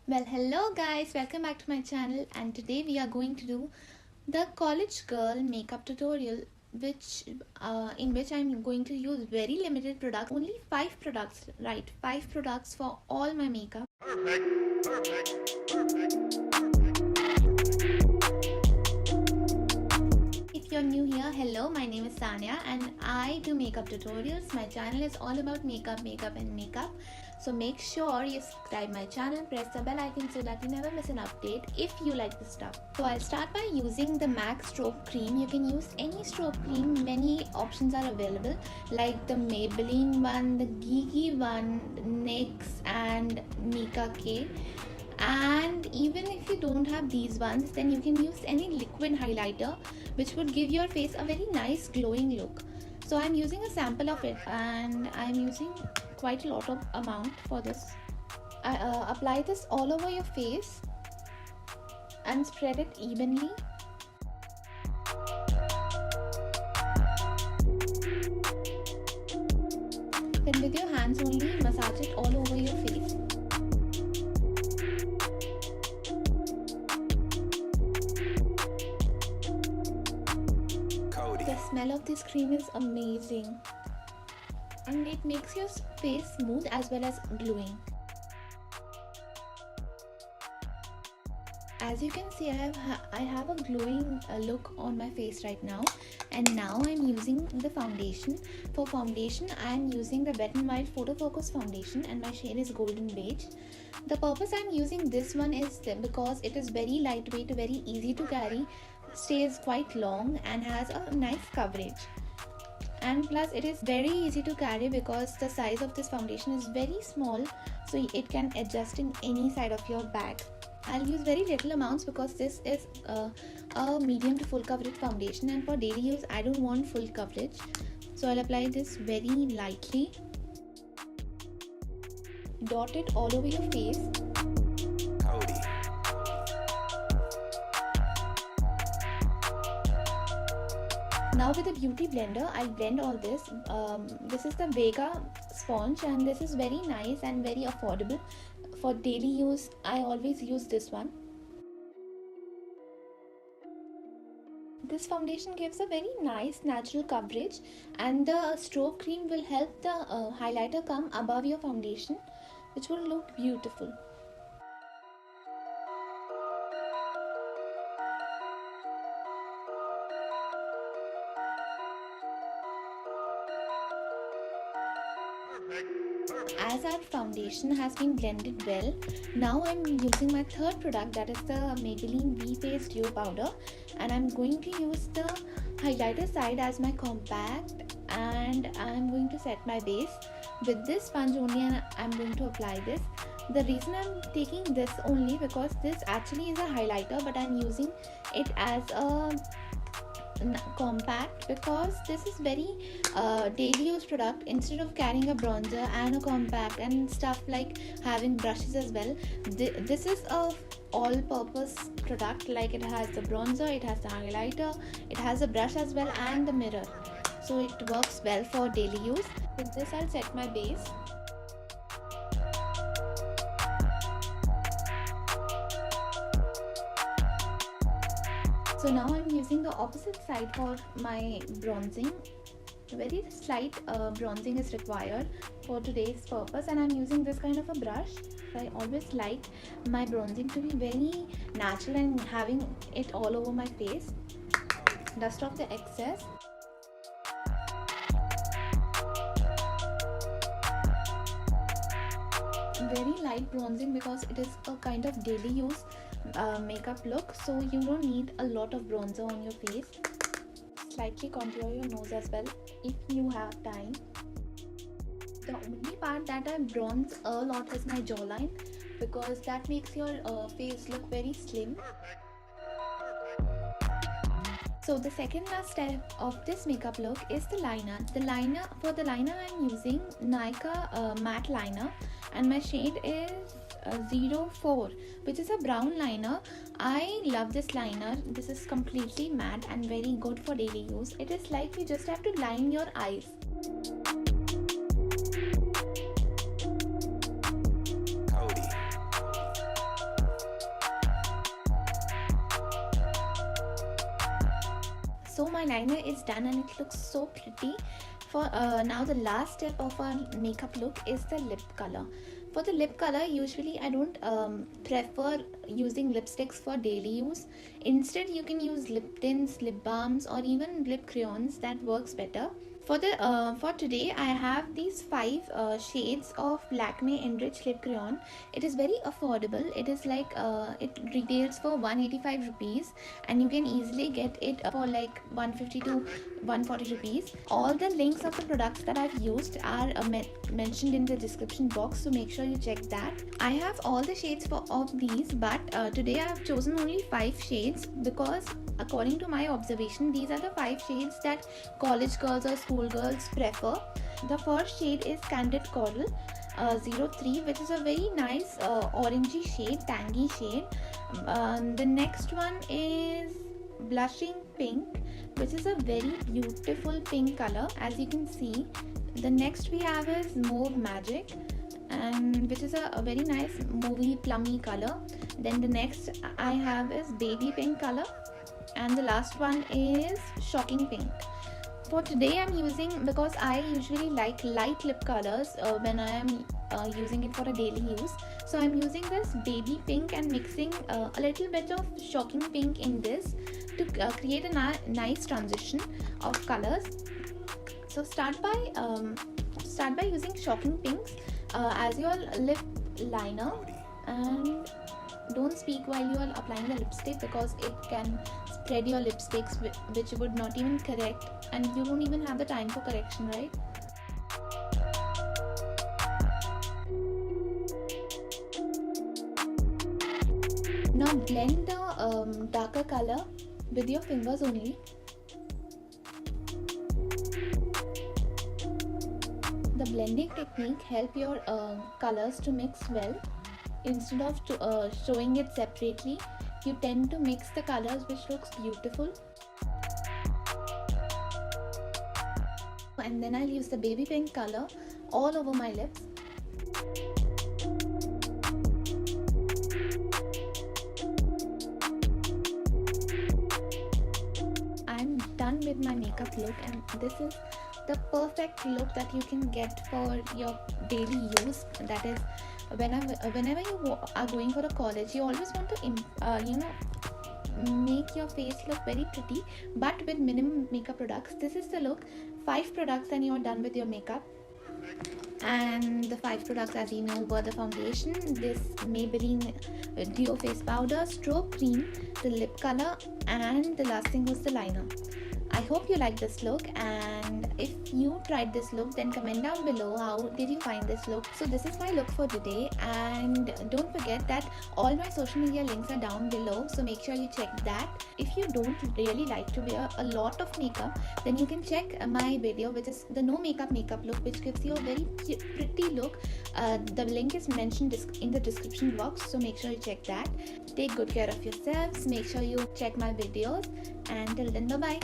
Well, hello guys, welcome back to my channel, and today we are going to do the college girl makeup tutorial in which I'm going to use very limited products, only 5 products, right? 5 products for all my makeup. If you're new here, hello, my name is Sanya and I do makeup tutorials. My channel is all about makeup and makeup. So make sure you subscribe my channel, press the bell icon so that you never miss an update if you like this stuff. So I'll start by using the MAC Strobe Cream. You can use any Strobe Cream, many options are available like the Maybelline one, the Gigi one, NYX and Nicka K. And even if you don't have these ones, then you can use any liquid highlighter which would give your face a very nice glowing look. So I'm using a sample of it and I'm using quite a lot of amount for this. I apply this all over your face and spread it evenly. Then with your hands only massage it all over your face. The smell of this cream is amazing and it makes your face smooth as well as glowing. As you can see, I have a glowing look on my face right now. And now I'm using the foundation. For foundation, I'm using the Wet n Wild Photofocus foundation and my shade is Golden Beige. The purpose I'm using this one is because it is very lightweight, very easy to carry, stays quite long and has a nice coverage. And plus it is very easy to carry because the size of this foundation is very small, so it can adjust in any side of your bag. I'll use very little amounts because this is a medium to full coverage foundation, and for daily use I don't want full coverage, so I'll apply this very lightly. Dot it all over your face. Now with a beauty blender, I'll blend all this. This is the Vega sponge and this is very nice and very affordable. For daily use, I always use this one. This foundation gives a very nice natural coverage, and the Strobe Cream will help the highlighter come above your foundation, which will look beautiful. As our foundation has been blended well, now I'm using my third product, that is the Maybelline Facestudio powder, and I'm going to use the highlighter side as my compact, and I'm going to set my base with this sponge only, and I'm going to apply this. The reason I'm taking this only because this actually is a highlighter, but I'm using it as a compact because this is very daily use product. Instead of carrying a bronzer and a compact and stuff like having brushes as well, this is a all purpose product. Like it has the bronzer, it has the highlighter, it has a brush as well and the mirror, so it works well for daily use. With this I'll set my base. So now I'm using the opposite side for my bronzing. Very slight bronzing is required for today's purpose, and I'm using this kind of a brush. I always like my bronzing to be very natural and having it all over my face. Dust off the excess. Very light bronzing because it is a kind of daily use makeup look, so you don't need a lot of bronzer on your face. Slightly contour your nose as well if you have time. The only part that I bronze a lot is my jawline because that makes your face look very slim. So the second last step of this makeup look is the liner. For the liner I'm using Nykaa matte liner, and my shade is 04, which is a brown liner. I love this liner. This is completely matte and very good for daily use. It is like you just have to line your eyes. So my liner is done and it looks so pretty. For now the last step of our makeup look is the lip color. For the lip color, usually I don't prefer using lipsticks for daily use. Instead, you can use lip tints, lip balms, or even lip crayons. That works better. For today, I have these 5 shades of Lakme Enrich lip crayon. It is very affordable. It is like it retails for 185 rupees, and you can easily get it for like 150 to 140 rupees. All the links of the products that I've used are mentioned in the description box, so make sure you check that. I have all the shades of these, but today I have chosen only 5 shades because according to my observation, these are the 5 shades that college girls or school girls prefer. The first shade is Candid Coral 03, which is a very nice orangey shade, tangy shade. The next one is Blushing Pink, which is a very beautiful pink color, as you can see. The next we have is Mauve Magic, and which is a very nice mauvey plummy color. Then the next I have is Baby Pink color, and the last one is Shocking Pink. For today I'm using, because I usually like light lip colors when I am using it for a daily use, so I'm using this Baby Pink and mixing a little bit of Shocking Pink in this to create a nice transition of colors. So start by using Shocking Pinks as your lip liner, and don't speak while you are applying the lipstick because it can spread your lipsticks, which would not even correct, and you don't even have the time for correction, right? Now blend the darker color with your fingers only. The blending technique helps your colors to mix well. Instead of showing it separately, you tend to mix the colors, which looks beautiful. And then I'll use the Baby Pink color all over my lips. I'm done with my makeup look, and this is the perfect look that you can get for your daily use. That is, whenever you are going for a college, you always want to make your face look very pretty, but with minimum makeup products. This is the look. 5 products and you're done with your makeup. And the 5 products, as you know, were the foundation, this Maybelline Duo Face Powder, Strobe Cream, the lip color, and the last thing was the liner. I hope you like this look, and if you tried this look, then comment down below how did you find this look. So this is my look for today, and don't forget that all my social media links are down below, so make sure you check that. If you don't really like to wear a lot of makeup, then you can check my video, which is the no makeup look, which gives you a very pretty look. The link is mentioned in the description box, so make sure you check that. Take good care of yourselves, make sure you check my videos, and till then, bye bye.